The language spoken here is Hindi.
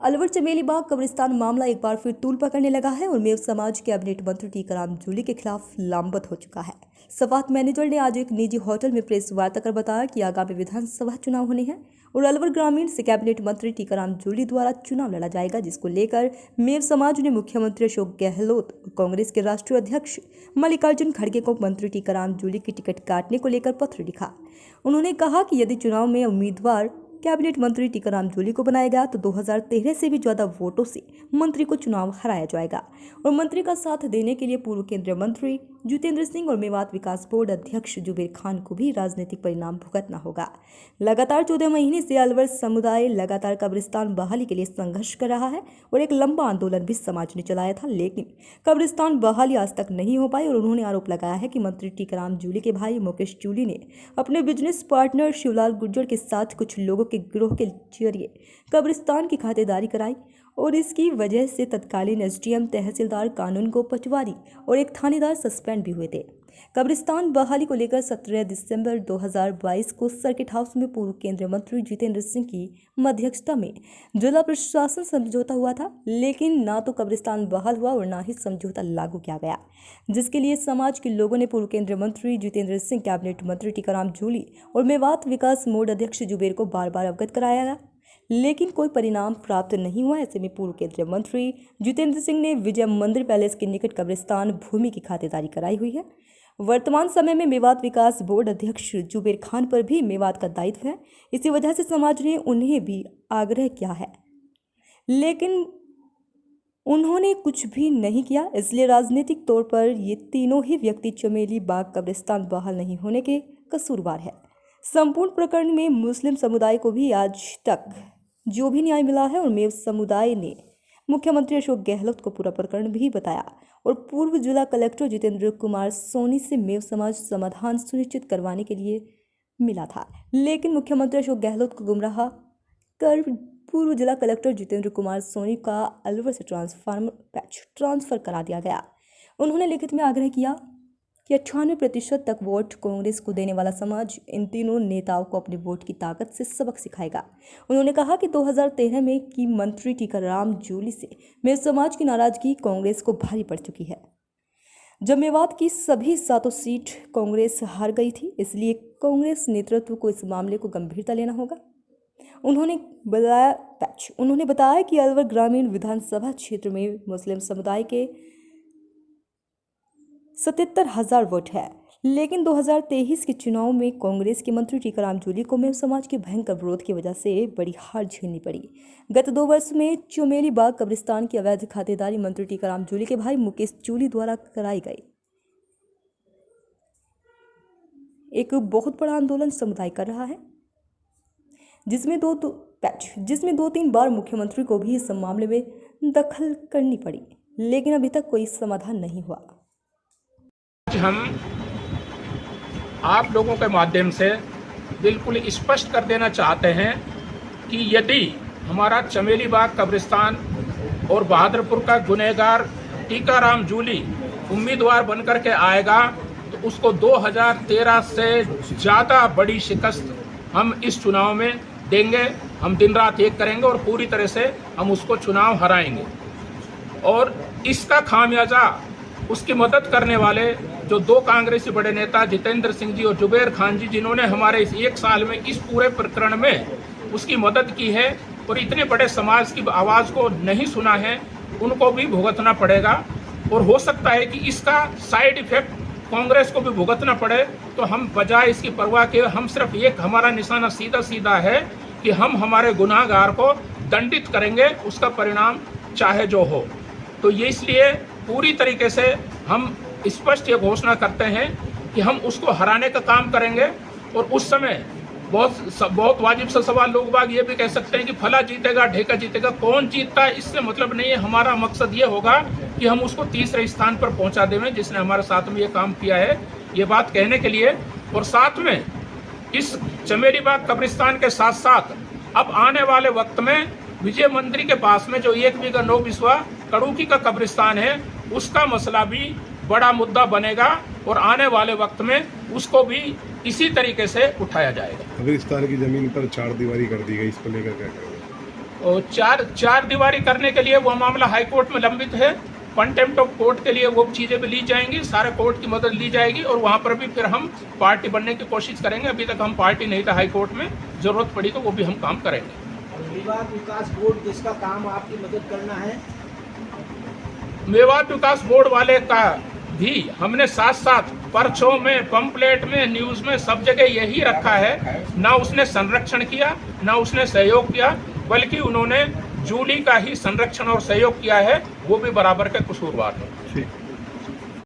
अलवर चमेली बाग कब्रिस्तान मामला एक बार फिर तूल पकड़ने लगा है और मेव समाज कैबिनेट मंत्री टीकाराम जूली के खिलाफ लामबंद हो चुका है। सफात मैनेजर ने आज एक निजी होटल में प्रेस वार्ता कर बताया कि आगामी विधानसभा चुनाव होने हैं और अलवर ग्रामीण से कैबिनेट मंत्री टीकाराम जूली द्वारा चुनाव लड़ा जाएगा, जिसको लेकर मेव समाज ने मुख्यमंत्री अशोक गहलोत, कांग्रेस के राष्ट्रीय अध्यक्ष मल्लिकार्जुन खड़गे को मंत्री टीकाराम जूली की टिकट काटने को लेकर पत्र लिखा। उन्होंने कहा कि यदि चुनाव में उम्मीदवार कैबिनेट मंत्री टीकाराम जूली को बनाया गया तो 2013 से भी ज्यादा वोटों से मंत्री को चुनाव हराया जाएगा और मंत्री का साथ देने के लिए पूर्व केंद्रीय मंत्री जितेंद्र सिंह और मेवात विकास बोर्ड अध्यक्ष जुबेर खान को भी राजनीतिक परिणाम भुगतना होगा। लगातार 14 महीने से अलवर समुदाय लगातार कब्रिस्तान बहाली के लिए संघर्ष कर रहा है और एक लंबा आंदोलन भी समाज ने चलाया था, लेकिन कब्रिस्तान बहाली आज तक नहीं हो पाई और उन्होंने आरोप लगाया है कि मंत्री टीकाराम जूली के भाई मुकेश जूली ने अपने बिजनेस पार्टनर शिवलाल गुर्जर के साथ कुछ लोगों के गिरोह के जरिए कब्रिस्तान की खातेदारी कराई और इसकी वजह से तत्कालीन एसडीएम, तहसीलदार, कानून को पटवारी और एक थानेदार सस्पेंड भी हुए थे। कब्रिस्तान बहाली को लेकर 17 दिसंबर 2022 को सर्किट हाउस में पूर्व केंद्रीय मंत्री जितेंद्र सिंह की मध्यक्षता में जिला प्रशासन समझौता हुआ था, लेकिन ना तो कब्रिस्तान बहाल हुआ और ना ही समझौता लागू किया गया, जिसके लिए समाज के लोगों ने पूर्व केंद्रीय मंत्री जितेंद्र सिंह, कैबिनेट मंत्री टीकाराम जूली और मेवात विकास बोर्ड अध्यक्ष जुबेर को बार बार अवगत कराया गया, लेकिन कोई परिणाम प्राप्त नहीं हुआ। ऐसे में पूर्व केंद्रीय मंत्री जितेंद्र सिंह ने विजय मंदिर पैलेस के निकट कब्रिस्तान भूमि की खातेदारी कराई हुई है। वर्तमान समय में मेवात विकास बोर्ड अध्यक्ष जुबेर खान पर भी मेवात का दायित्व है। इसी वजह से समाज ने उन्हें भी आग्रह किया है, लेकिन उन्होंने कुछ भी नहीं किया। इसलिए राजनीतिक तौर पर ये तीनों ही व्यक्ति चमेली बाग कब्रिस्तान बहाल नहीं होने के कसूरवार है। संपूर्ण प्रकरण में मुस्लिम समुदाय को भी आज तक जो भी न्याय मिला है और मेव समुदाय ने मुख्यमंत्री अशोक गहलोत को पूरा प्रकरण भी बताया और पूर्व जिला कलेक्टर जितेंद्र कुमार सोनी से मेव समाज समाधान सुनिश्चित करवाने के लिए मिला था, लेकिन मुख्यमंत्री अशोक गहलोत को गुमराह कर पूर्व जिला कलेक्टर जितेंद्र कुमार सोनी का अलवर से ट्रांसफर करा दिया गया। उन्होंने लिखित में आग्रह किया कि 98% तक वोट कांग्रेस को देने वाला समाज इन तीनों नेताओं को अपने वोट की ताकत से सबक सिखाएगा। उन्होंने कहा कि 2013 में की मंत्री टीकाराम जूली से मेव समाज की नाराजगी कांग्रेस को भारी पड़ चुकी है। जब मेवात की सभी 7 सीट कांग्रेस हार गई थी, इसलिए कांग्रेस नेतृत्व को इस मामले को गंभीरता लेना होगा। उन्होंने बताया कि अलवर ग्रामीण विधानसभा क्षेत्र में मुस्लिम समुदाय के 77,000 वोट है, लेकिन 2023 के चुनाव में कांग्रेस के मंत्री टीकाराम जूली को मेव समाज के भयंकर विरोध की वजह से बड़ी हार झेलनी पड़ी। गत 2 वर्ष में चमेली बाग कब्रिस्तान की अवैध खातेदारी मंत्री टीकाराम जूली के भाई मुकेश जूली द्वारा कराई गई। एक बहुत बड़ा आंदोलन समुदाय कर रहा है, जिसमें 2-3 बार मुख्यमंत्री को भी इस मामले में दखल करनी पड़ी, लेकिन अभी तक कोई समाधान नहीं हुआ। हम आप लोगों के माध्यम से बिल्कुल स्पष्ट कर देना चाहते हैं कि यदि हमारा चमेली बाग कब्रिस्तान और बहादुरपुर का गुनहगार टीकाराम जूली उम्मीदवार बनकर के आएगा तो उसको 2013 से ज़्यादा बड़ी शिकस्त हम इस चुनाव में देंगे। हम दिन रात एक करेंगे और पूरी तरह से हम उसको चुनाव हराएंगे और इसका खामियाजा उसकी मदद करने वाले जो 2 कांग्रेसी बड़े नेता जितेंद्र सिंह जी और जुबेर खान जी, जिन्होंने हमारे इस 1 साल में इस पूरे प्रकरण में उसकी मदद की है और इतने बड़े समाज की आवाज़ को नहीं सुना है, उनको भी भुगतना पड़ेगा। और हो सकता है कि इसका साइड इफेक्ट कांग्रेस को भी भुगतना पड़े, तो हम बजाय इसकी परवाह के हम सिर्फ एक हमारा निशाना सीधा है कि हम हमारे गुनाहगार को दंडित करेंगे, उसका परिणाम चाहे जो हो। तो ये इसलिए पूरी तरीके से हम स्पष्ट ये घोषणा करते हैं कि हम उसको हराने का काम करेंगे। और उस समय बहुत वाजिब सा सवाल लोग बाग ये भी कह सकते हैं कि फला जीतेगा, ढेका जीतेगा। कौन जीतता है इससे मतलब नहीं है। हमारा मकसद ये होगा कि हम उसको तीसरे स्थान पर पहुंचा दें, जिसने हमारे साथ में ये काम किया है। ये बात कहने के लिए और साथ में इस चमेली बाग कब्रिस्तान के साथ साथ अब आने वाले वक्त में विजय मंदिर के पास में जो 1 बीघा 9 बिस्वा कड़ूकी का कब्रिस्तान है, उसका मसला भी बड़ा मुद्दा बनेगा और आने वाले वक्त में उसको भी इसी तरीके से उठाया जाएगा। कब्रिस्तान की जमीन पर 4 दीवारी कर दी गई, इसको लेकर क्या करेंगे? और चार दीवारी करने के लिए वो मामला हाई कोर्ट में लंबित है। कंटेम्प्ट ऑफ कोर्ट के लिए वो चीज़ें भी ली जाएंगी, सारे कोर्ट की मदद ली जाएगी और वहाँ पर भी फिर हम पार्टी बनने की कोशिश करेंगे। अभी तक हम पार्टी नहीं था हाई कोर्ट में, ज़रूरत पड़ी तो वो भी हम काम करेंगे। मेवात विकास बोर्ड जिसका काम आपकी मदद करना है, मेवात विकास बोर्ड वाले का भी हमने साथ साथ पर्चों में, पंपलेट में, न्यूज़ में, सब जगह यही रखा है। ना उसने संरक्षण किया, ना उसने सहयोग किया, बल्कि उन्होंने जूली का ही संरक्षण और सहयोग किया है। वो भी बराबर के कसूरवार है।